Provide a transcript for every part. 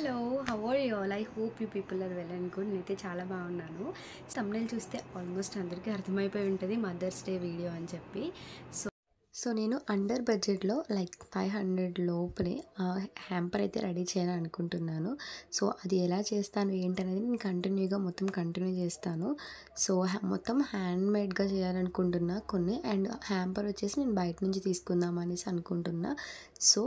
Hello, how are you all? I hope you people are well and good. నేనైతే చాలా బాగున్నాను. తమ్నెయిల్ చూస్తే almost అందరికీ అర్థమైపోయి ఉంటుంది మదర్స్ డే వీడియో అని చెప్పి. సో నేను అండర్ బడ్జెట్లో లైక్ 500 లోపలే హ్యాంపర్ అయితే రెడీ చేయాలని అనుకుంటున్నాను. సో అది ఎలా చేస్తాను ఏంటనేది నేను కంటిన్యూగా కంటిన్యూ చేస్తాను. సో మొత్తం హ్యాండ్మేడ్గా చేయాలనుకుంటున్నా కొన్ని, అండ్ హ్యాంపర్ వచ్చేసి నేను బయట నుంచి తీసుకుందాం అనేసి అనుకుంటున్నా. సో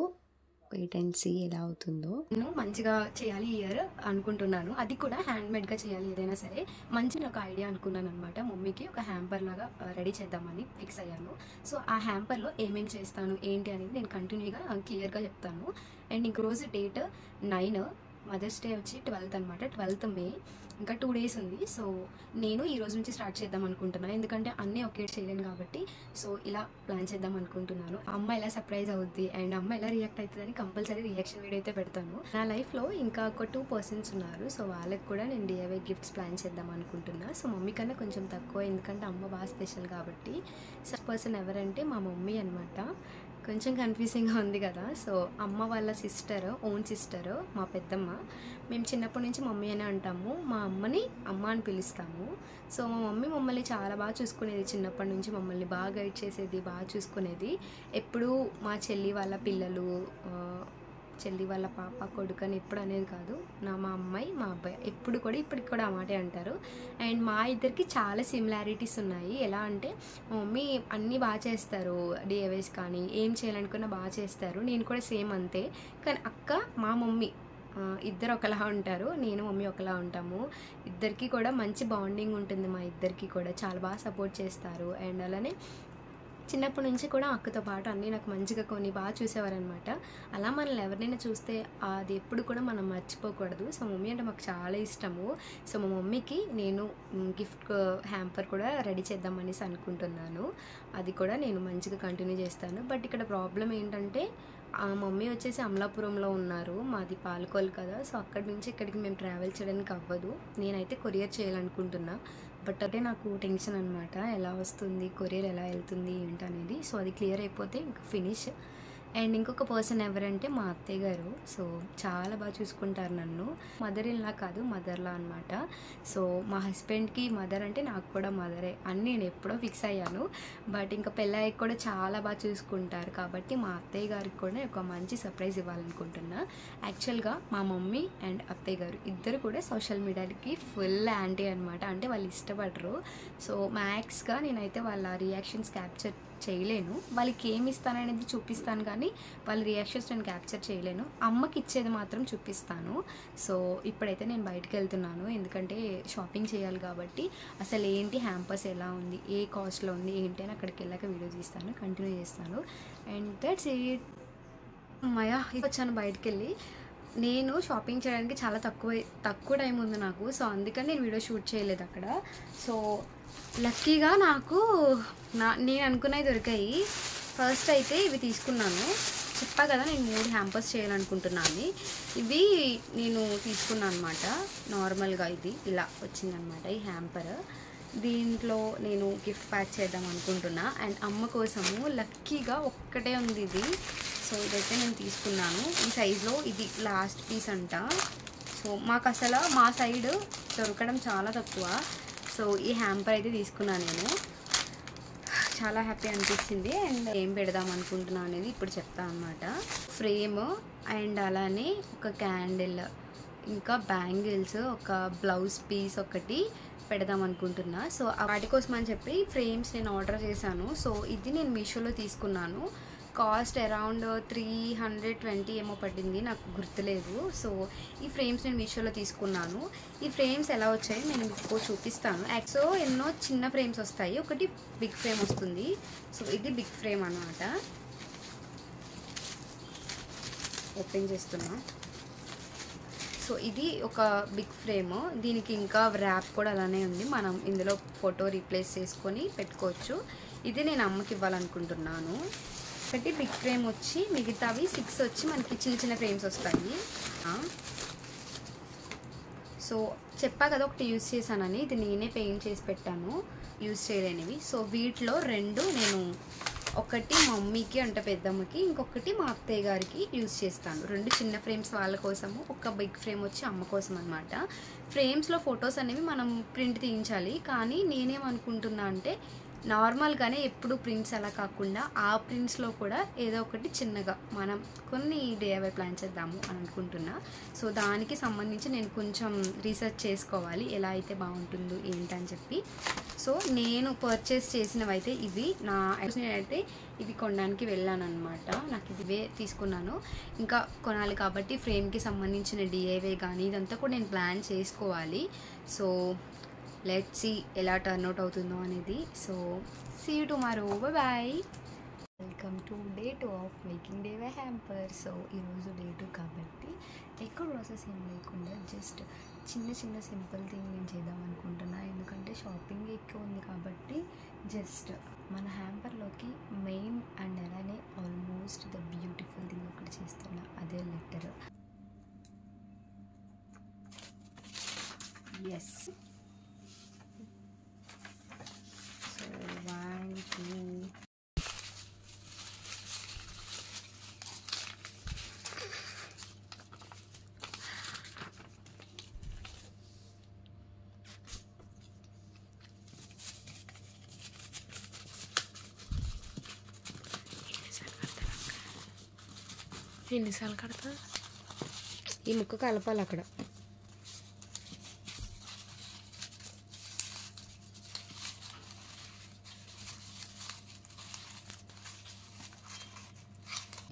వెయిట్ అండ్ సీ ఎలా అవుతుందో. నేను మంచిగా చేయాలి ఇయర్ అనుకుంటున్నాను, అది కూడా హ్యాండ్మేడ్గా చేయాలి ఏదైనా సరే. మంచి ఒక ఐడియా అనుకున్నాను అనమాట. మమ్మీకి ఒక హ్యాంపర్ లాగా రెడీ చేద్దామని ఫిక్స్ అయ్యాను. సో ఆ హ్యాంపర్లో ఏమేమి చేస్తాను ఏంటి అనేది నేను కంటిన్యూగా క్లియర్గా చెప్తాను. అండ్ ఇంక రోజు డేట్ 9, మదర్స్ డే వచ్చి 12th అనమాట. 12th మే, ఇంకా 2 days ఉంది. సో నేను ఈ రోజు నుంచి స్టార్ట్ చేద్దాం అనుకుంటున్నాను, ఎందుకంటే అన్నీ ఒకే చేయలేను కాబట్టి. సో ఇలా ప్లాన్ చేద్దాం అనుకుంటున్నాను. అమ్మ ఎలా సర్ప్రైజ్ అవుద్ది అండ్ అమ్మ ఎలా రియాక్ట్ అవుతుందని కంపల్సరీ రియాక్షన్ వీడియో అయితే పెడతాను. నా లైఫ్లో ఇంకా ఒక 2 persons ఉన్నారు. సో వాళ్ళకి కూడా నేను DIY గిఫ్ట్స్ ప్లాన్ చేద్దాం అనుకుంటున్నా. సో మమ్మీ కన్నా కొంచెం తక్కువ, ఎందుకంటే అమ్మ బాగా స్పెషల్ కాబట్టి. ఫస్ట్ పర్సన్ ఎవరంటే మా మమ్మీ అనమాట. కొంచెం కన్ఫ్యూజింగ్గా ఉంది కదా. సో అమ్మ వాళ్ళ సిస్టర్, ఓన్ సిస్టర్, మా పెద్దమ్మ. మేము చిన్నప్పటి నుంచి మమ్మీ అనే అంటాము, మా అమ్మని అమ్మ అని పిలుస్తాము. సో మా మమ్మీ మమ్మల్ని చాలా బాగా చూసుకునేది, చిన్నప్పటి నుంచి మమ్మల్ని బాగా గైడ్ చేసేది, బాగా చూసుకునేది. ఎప్పుడూ మా చెల్లి వాళ్ళ పిల్లలు, చెల్లి వాళ్ళ పాప, కొడుకు అని ఎప్పుడు అనేది కాదు. మా అమ్మాయి మా అబ్బాయి ఎప్పుడు కూడా ఇప్పటికి కూడా ఆ మాటే అంటారు. అండ్ మా ఇద్దరికి చాలా సిమిలారిటీస్ ఉన్నాయి. ఎలా అంటే మా మమ్మీ అన్నీ బాగా చేస్తారు, DIYs కానీ ఏం చేయాలనుకున్నా బాగా చేస్తారు. నేను కూడా సేమ్ అంతే. కానీ అక్క, మా మమ్మీ ఇద్దరు ఒకలా ఉంటారు, నేను మమ్మీ ఒకలా ఉంటాము. ఇద్దరికి కూడా మంచి బాండింగ్ ఉంటుంది. మా ఇద్దరికి కూడా చాలా బాగా సపోర్ట్ చేస్తారు. అండ్ అలానే చిన్నప్పటి నుంచి కూడా అక్కతో పాటు అన్నీ నాకు మంచిగా కొన్ని బాగా చూసేవారనమాట. అలా మనల్ని ఎవరినైనా చూస్తే అది ఎప్పుడు కూడా మనం మర్చిపోకూడదు. సో మమ్మీ అంటే మాకు చాలా ఇష్టము. సో మా మమ్మీకి నేను గిఫ్ట్ హ్యాంపర్ కూడా రెడీ చేద్దాం అనేసి అనుకుంటున్నాను. అది కూడా నేను మంచిగా కంటిన్యూ చేస్తాను. బట్ ఇక్కడ ప్రాబ్లం ఏంటంటే మమ్మీ వచ్చేసి అమలాపురంలో ఉన్నారు, మాది పాలకోల్ కదా. సో అక్కడి నుంచి ఇక్కడికి మేము ట్రావెల్ చేయడానికి అవ్వదు. నేనైతే కొరియర్ చేయాలనుకుంటున్నా. బట్ అదే నాకు టెన్షన్ అనమాట, ఎలా వస్తుంది, కొరియర్ ఎలా వెళ్తుంది ఏంటనేది. సో అది క్లియర్ అయిపోతే ఇంక ఫినిష్. అండ్ ఇంకొక పర్సన్ ఎవరంటే మా అత్తయ్య గారు. సో చాలా బాగా చూసుకుంటారు నన్ను. మదర్ ఇన్ లా కాదు, మదర్లా అనమాట. సో మా హస్బెండ్కి మదర్ అంటే నాకు కూడా మదరే అని నేను ఎప్పుడో ఫిక్స్ అయ్యాను. బట్ ఇంకా పెళ్ళయ్యకి కూడా చాలా బాగా చూసుకుంటారు కాబట్టి మా అత్తయ్య గారికి కూడా ఒక మంచి సర్ప్రైజ్ ఇవ్వాలనుకుంటున్నా. యాక్చువల్గా మా మమ్మీ అండ్ అత్తయ్య గారు ఇద్దరు కూడా సోషల్ మీడియాకి ఫుల్ యాంటీ అనమాట. అంటే వాళ్ళు ఇష్టపడరు. సో మ్యాక్స్గా నేనైతే వాళ్ళ రియాక్షన్స్ క్యాప్చర్ చేయలేను. వాళ్ళకి ఏమి ఇస్తాననేది చూపిస్తాను కానీ వాళ్ళ రియాక్షన్స్ నేను క్యాప్చర్ చేయలేను. అమ్మకి ఇచ్చేది మాత్రం చూపిస్తాను. సో ఇప్పుడైతే నేను బయటకు వెళ్తున్నాను, ఎందుకంటే షాపింగ్ చేయాలి కాబట్టి. అసలు ఏంటి హ్యాంపర్స్ ఎలా ఉంది, ఏ కాస్ట్లో ఉంది ఏంటి అని అక్కడికి వెళ్ళాక వీడియో తీస్తాను, కంటిన్యూ చేస్తాను. And that's it. అమ్మయ్య, వచ్చాను బయటకు వెళ్ళి. నేను షాపింగ్ చేయడానికి చాలా తక్కువ టైం ఉంది నాకు. సో అందుకని నేను వీడియో షూట్ చేయలేదు అక్కడ. సో లక్కీగా నాకు నేను అనుకున్నవి దొరికాయి. ఫస్ట్ అయితే ఇవి తీసుకున్నాను. చెప్పా కదా నేను 3 హ్యాంపర్స్ చేయాలనుకుంటున్నాను. ఇవి నేను తీసుకున్నాను అనమాట. నార్మల్గా ఇది ఇలా వచ్చిందనమాట ఈ హ్యాంపర్. దీంట్లో నేను గిఫ్ట్ ప్యాక్ చేద్దాం అనుకుంటున్నా. అండ్ అమ్మ కోసము లక్కీగా ఒక్కటే ఉంది ఇది. సో ఇదైతే నేను తీసుకున్నాను. ఈ సైజులో ఇది లాస్ట్ పీస్ అంట. సో మాకు అసలు మా సైడ్ దొరకడం చాలా తక్కువ. సో ఈ హ్యాంపర్ అయితే తీసుకున్నాను నేను. చాలా హ్యాపీ అనిపించింది. అండ్ ఏం పెడదాం అనుకుంటున్నాను అనేది ఇప్పుడు చెప్తాను అనమాట. ఫ్రేమ్ అండ్ అలానే ఒక క్యాండిల్, ఇంకా బ్యాంగిల్స్, ఒక బ్లౌజ్ పీస్ ఒకటి పెడదాం అనుకుంటున్నా. సో వాటి కోసం అని చెప్పి ఫ్రేమ్స్ నేను ఆర్డర్ చేశాను. సో ఇది నేను మీషోలో తీసుకున్నాను. కాస్ట్ అరౌండ్ 320 ఏమో పడింది, నాకు గుర్తులేదు. సో ఈ ఫ్రేమ్స్ నేను మీషోలో తీసుకున్నాను. ఈ ఫ్రేమ్స్ ఎలా వచ్చాయి నేను మీకు చూపిస్తాను. సో ఎన్నో చిన్న ఫ్రేమ్స్ వస్తాయి, ఒకటి బిగ్ ఫ్రేమ్ వస్తుంది. సో ఇది బిగ్ ఫ్రేమ్ అన్నమాట. ఓపెన్ చేస్తున్నా. సో ఇది ఒక బిగ్ ఫ్రేమ్. దీనికి ఇంకా ర్యాప్ కూడా అలానే ఉంది, మనం ఇందులో ఫోటో రీప్లేస్ చేసుకొని పెట్టుకోవచ్చు. ఇది నేను అమ్మకి ఇవ్వాలనుకుంటున్నాను. ఒకటి బిగ్ ఫ్రేమ్ వచ్చి, మిగతావి 6 వచ్చి మనకి చిన్న చిన్న ఫ్రేమ్స్ వస్తాయి. సో చెప్పా కదా ఒకటి యూజ్ చేశానని, ఇది నేనే పెయింట్ చేసి పెట్టాను, యూజ్ చేయలేనివి. సో వీటిలో 2 నేను ఒకటి మా మమ్మీకి అంటే పెద్దమ్మకి, ఇంకొకటి మా అత్తయ్య గారికి యూజ్ చేస్తాను. 2 చిన్న ఫ్రేమ్స్ వాళ్ళ కోసము, ఒక బిగ్ ఫ్రేమ్ వచ్చి అమ్మ కోసం అనమాట. ఫ్రేమ్స్లో ఫొటోస్ అనేవి మనం ప్రింట్ తీయించాలి, కానీ నేనేమనుకుంటున్నా అంటే నార్మల్గానే ఎప్పుడు ప్రింట్స్ అలా కాకుండా ఆ ప్రింట్స్లో కూడా ఏదో ఒకటి చిన్నగా మనం కొన్ని DIY ప్లాన్ చేద్దాము అని అనుకుంటున్నా. సో దానికి సంబంధించి నేను కొంచెం రీసెర్చ్ చేసుకోవాలి, ఎలా అయితే బాగుంటుందో ఏంటని చెప్పి. సో నేను పర్చేస్ చేసినవి అయితే ఇవి. నేనైతే ఇవి కొనడానికి వెళ్ళాను అనమాట. నాకు ఇవే తీసుకున్నాను. ఇంకా కొనాలి కాబట్టి ఫ్రేమ్కి సంబంధించిన DIY కానీ ఇదంతా కూడా నేను ప్లాన్ చేసుకోవాలి. సో లెట్స్ సీ ఎలా టర్న్ అవుట్ అవుతుందో అనేది. So see you tomorrow, bye. Welcome to day 2 of making DIY hamper. So ఈరోజు డే 2 కాబట్టి ఎక్కువ ప్రాసెస్ ఏం లేకుండా జస్ట్ చిన్న చిన్న సింపుల్ థింగ్ నేను చేద్దాం అనుకుంటున్నా. ఎందుకంటే షాపింగ్ ఎక్కువ ఉంది కాబట్టి జస్ట్ మన హ్యాంపర్లోకి మెయిన్ అండ్ అలానే ఆల్మోస్ట్ ద బ్యూటిఫుల్ థింగ్ ఒకటి చేస్తున్నా, అదే లెటర్. ఎస్, సో 1 2 ఎన్నిసార్లు కడతా? ఈ ముక్క కలపాలి అక్కడ.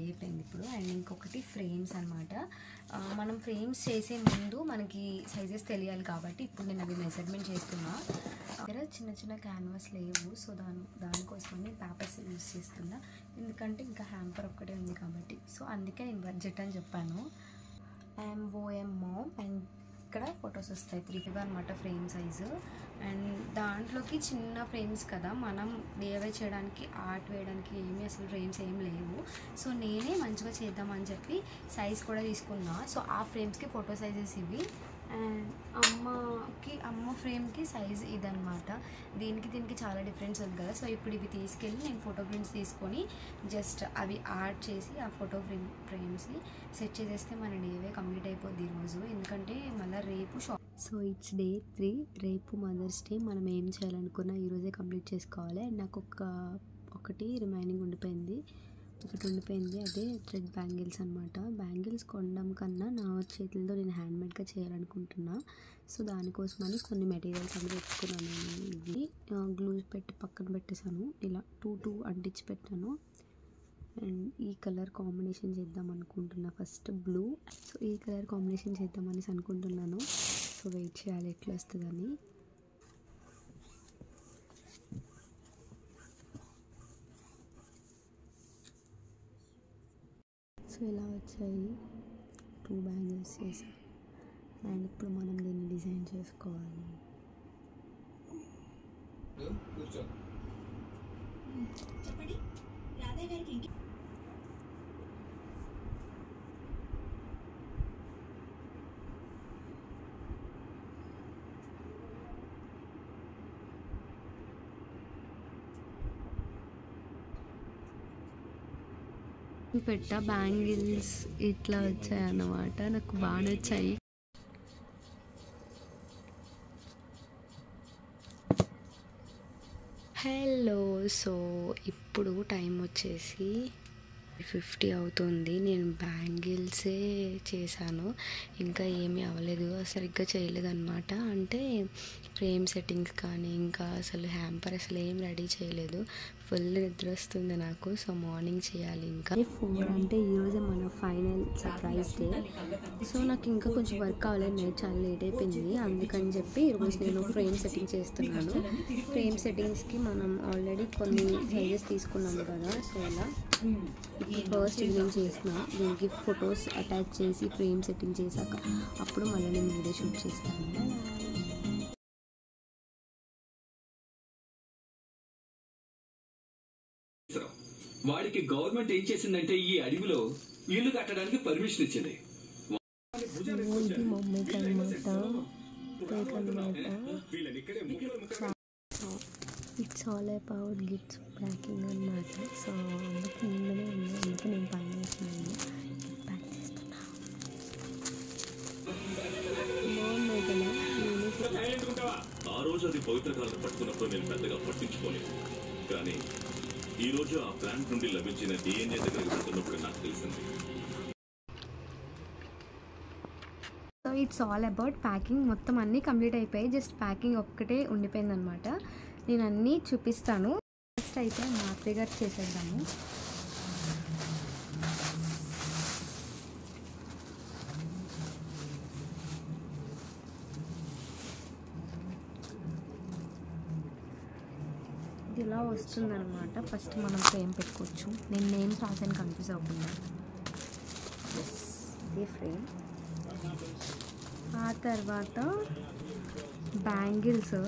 అయిపోయింది ఇప్పుడు. అండ్ ఇంకొకటి ఫ్రేమ్స్ అనమాట. మనం ఫ్రేమ్స్ చేసే ముందు మనకి సైజెస్ తెలియాలి కాబట్టి ఇప్పుడు నేను అవి మెజర్మెంట్ చేస్తున్నా. దగ్గర చిన్న చిన్న క్యాన్వాస్ లేవు, సో దానికోసమని పేపర్స్ యూజ్ చేస్తున్నా. ఎందుకంటే ఇంకా హ్యాంపర్ ఒక్కటే ఉంది కాబట్టి. సో అందుకే నేను బడ్జెట్ అని చెప్పాను. MOM mom. అండ్ ఇక్కడ ఫొటోస్ వస్తాయి 3 అనమాట ఫ్రేమ్ సైజు. అండ్ దాంట్లోకి చిన్న ఫ్రేమ్స్ కదా, మనం DIY చేయడానికి ఆర్ట్ వేయడానికి ఏమీ అసలు ఫ్రేమ్స్ ఏం లేవు. సో నేనే మంచిగా చేద్దామని చెప్పి సైజ్ కూడా తీసుకున్నా. సో ఆ ఫ్రేమ్స్కి ఫోటో సైజెస్ ఇవి. అండ్ అమ్మ ఫ్రేమ్కి సైజ్ ఇదనమాట. దీనికి చాలా డిఫరెన్స్ ఉంది కదా. సో ఇప్పుడు ఇవి తీసుకెళ్ళి నేను ఫోటో ప్రింట్స్ తీసుకొని జస్ట్ అవి ఆర్ట్ చేసి ఆ ఫోటో ఫ్రేమ్స్ని సెట్ చేసేస్తే మన DIY కంప్లీట్ అయిపోద్ది ఈరోజు. ఎందుకంటే మళ్ళీ రేపు సో ఇట్స్ డే 3. రేపు మదర్స్ డే. మనం ఏం చేయాలనుకున్నా ఈరోజే కంప్లీట్ చేసుకోవాలి. అండ్ నాకు ఒకటి రిమైనింగ్ ఉండిపోయింది. అదే థ్రెడ్ బ్యాంగిల్స్ అనమాట. బ్యాంగిల్స్ కొనడం కన్నా నా చేతులతో నేను హ్యాండ్మేడ్గా చేయాలనుకుంటున్నా. సో దానికోసమని కొన్ని మెటీరియల్స్ అన్నీ తెచ్చుకున్నాను. నేను ఇవి గ్లూస్ పెట్టి పక్కన పెట్టేశాను. ఇలా 2 అంటించి పెట్టాను. అండ్ ఈ కలర్ కాంబినేషన్ చేద్దాం అనుకుంటున్నా. First blue. సో ఈ కలర్ కాంబినేషన్ చేద్దామని అనుకుంటున్నాను. సో వెయిట్ చేయాలి ఎట్లా వస్తుందని. సో ఇలా వచ్చాయి 2 బ్యాంగిల్స్ చేసి. అండ్ ఇప్పుడు మనం దీన్ని డిజైన్ చేసుకోవాలి. పెట్ట బ్యాంగిల్స్ ఇట్లా వచ్చాయి అన్నమాట. నాకు బాగా నచ్చాయి. హలో, సో ఇప్పుడు టైం వచ్చేసి 50 అవుతుంది. నేను బ్యాంగిల్సే చేశాను, ఇంకా ఏమీ అవ్వలేదు, సరిగ్గా చేయలేదు అనమాట. అంటే ఫ్రేమ్ సెట్టింగ్స్ కానీ ఇంకా అసలు హ్యాంపర్ అసలు ఏం రెడీ చేయలేదు. ఫుల్ నిద్ర వస్తుంది నాకు. సో మార్నింగ్ చేయాలి. ఇంకా 4 అంటే ఈరోజే మన ఫైనల్ సర్ప్రైజ్ డే. సో నాకు ఇంకా కొంచెం వర్క్ కావాలి. నైట్ చాలా లేట్ అయిపోయింది. అందుకని చెప్పి ఈరోజు నేను ఫ్రేమ్ సెట్టింగ్ చేస్తున్నాను. ఫ్రేమ్ సెట్టింగ్స్కి మనం ఆల్రెడీ కొన్ని సైజెస్ తీసుకున్నాము కదా. సో ఇలా ఫస్ట్ ఇది నేను చేసిన, దీనికి ఫొటోస్ అటాచ్ చేసి ఫ్రేమ్ సెట్టింగ్ చేశాక అప్పుడు మళ్ళీ నేను వీడియో షూట్ చేస్తాను. వాడికి గవర్నమెంట్ ఏం చేసిందంటే ఈ అడవిలో ఇల్లు కట్టడానికి పర్మిషన్ ఇచ్చింది. It's it's all about gifts packing అన్నమాట. సో అమ్మకి ఇందులోనే ఉంది, అందుకే నేను పని చేస్తున్నాను, ప్యాక్ చేస్తున్నా. బాగున్నాయి కదా. ఆ రోజు అది పవిత్ర కాలం పట్టుకున్నప్పుడు నేను పెద్దగా పట్టించుకోలేదు, కానీ ఈ రోజు ఆ ప్లాంట్ నుండి లభించిన DNA దగ్గరికి వెళ్తున్నప్పుడు నాకు తెలిసింది. So it's all about packing. మొత్తం అన్నీ కంప్లీట్ అయిపోయి జస్ట్ ప్యాకింగ్ ఒక్కటే ఉండిపోయిందనమాట. నేను అన్నీ చూపిస్తాను. ఫస్ట్ అయితే మా అత్తయ్య గారు చేసేద్దాము. ఇది ఇలా వస్తుందన్నమాట. ఫస్ట్ మనం ఫ్రేమ్ పెట్టుకోవచ్చు. నేను నేమ్స్ రాసాను కన్ఫ్యూజ్ అవ్వకుండా. ఇది ఫ్రేమ్. ఆ తర్వాత బ్యాంగిల్స్,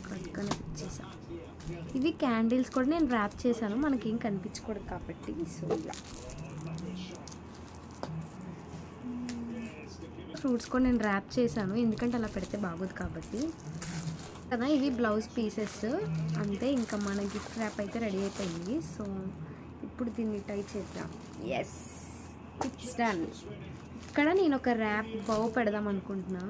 కట్టుకొని ఇచ్చేసా. ఇవి క్యాండిల్స్ కూడా నేను ర్యాప్ చేశాను, మనకేం కనిపించకూడదు కాబట్టి. సో ఇలా ఫ్రూట్స్ కూడా నేను ర్యాప్ చేశాను, ఎందుకంటే అలా పెడితే బాగోదు కాబట్టి కదా. ఇవి బ్లౌజ్ పీసెస్ అంతే. ఇంకా మన గిఫ్ట్ ర్యాప్ అయితే రెడీ అయిపోయింది. సో ఇప్పుడు దీన్ని టై చేద్దాం. Yes, it's done. ఇక్కడ నేను ఒక ర్యాప్ బౌ పెడదాం అనుకుంటున్నా.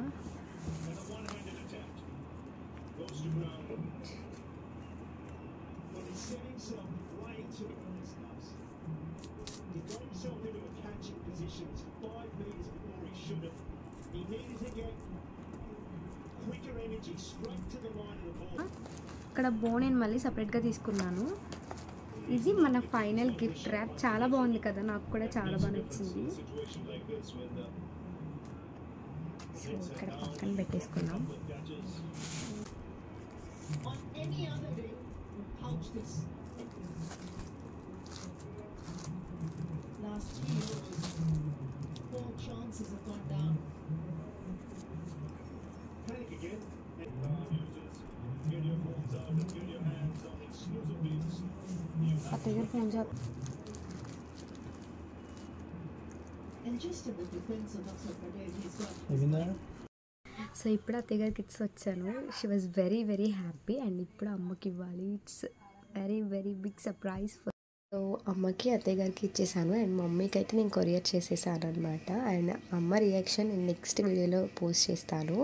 ఇక్కడ బో నేను మళ్ళీ సపరేట్గా తీసుకున్నాను. ఇది మన ఫైనల్ గిఫ్ట్ ర్యాప్. చాలా బాగుంది కదా, నాకు కూడా చాలా బాగా నచ్చింది. సో ఇక్కడ పక్కన పెట్టేసుకున్నాం. అత్తయ్య గారు ఫోన్ చేస్తారు. సో ఇప్పుడు అత్తయ్య గారికి ఇచ్చి వచ్చాను. She was very very happy. And ఇప్పుడు అమ్మకి ఇవ్వాలి. It's very very big surprise. So అమ్మకి అత్తయ్య గారికి ఇచ్చేసాను. అండ్ మమ్మీకి అయితే నేను కొరియర్ చేసేసాను అనమాట. అండ్ అమ్మ రియాక్షన్ నేను నెక్స్ట్ వీడియోలో పోస్ట్ చేస్తాను.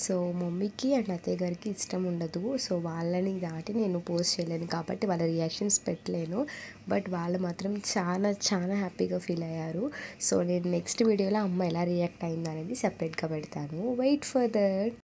సో మమ్మీకి అండ్ అత్తయ్య గారికి ఇష్టం ఉండదు. సో వాళ్ళని దాటి నేను పోస్ట్ చేయలేను కాబట్టి వాళ్ళ రియాక్షన్స్ పెట్టలేను. బట్ వాళ్ళు మాత్రం చాలా చాలా హ్యాపీగా ఫీల్ అయ్యారు. సో నేను నెక్స్ట్ వీడియోలో అమ్మ ఎలా రియాక్ట్ అయింది అనేది సపరేట్గా పెడతాను. Wait for that.